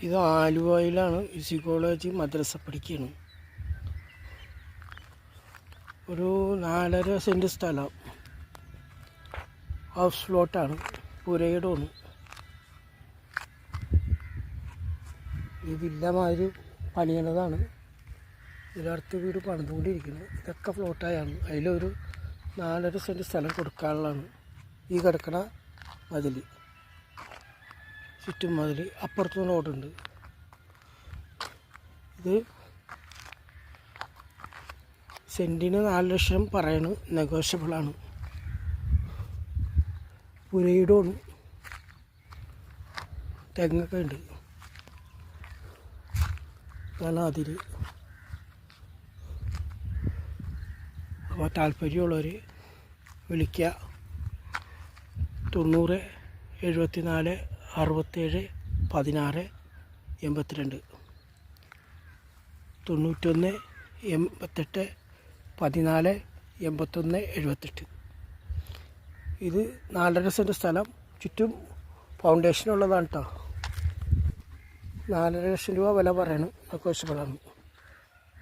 ഇത് ആലുവയിലാണ് കോളേജ് മദ്രസ പഠിക്കുകയാണ്. ഒരു 4.5 സെൻറ്റ് സ്ഥലം, ഹൗസ് പ്ലോട്ടാണ്, പുരയിടമാണ്. ഈ വില്ല മാതിരി പണിയണതാണ്. ഇതിനടുത്ത് വീട് പണിതുകൊണ്ടിരിക്കുന്നത്. ഇതൊക്കെ പ്ലോട്ടായാണ്. അതിലൊരു 4.5 സെൻറ്റ് സ്ഥലം കൊടുക്കാനുള്ളതാണ്. ഈ കിടക്കണ മതിൽ, ചുറ്റും മതിൽ, അപ്പുറത്തും റോഡുണ്ട്. ഇത് സെൻറ്റിന് 4 ലക്ഷം പറയണു, നെഗോഷ്യബിളാണ്. പുരയിടമാണ്, തെങ്ങൊക്കെ ഉണ്ട്. ഇതാണ് അതിര്. അപ്പോൾ താല്പര്യമുള്ളവർ വിളിക്കുക. 90 74 67 16 82 91 88 14 81 78. ഇത് 4.5 സെൻറ്റ് സ്ഥലം, ചുറ്റും ഫൗണ്ടേഷനുള്ളതാണ് കേട്ടോ. 4.5 ലക്ഷം രൂപ വില പറയണം, നെഗോഷ്യബിളാണ്.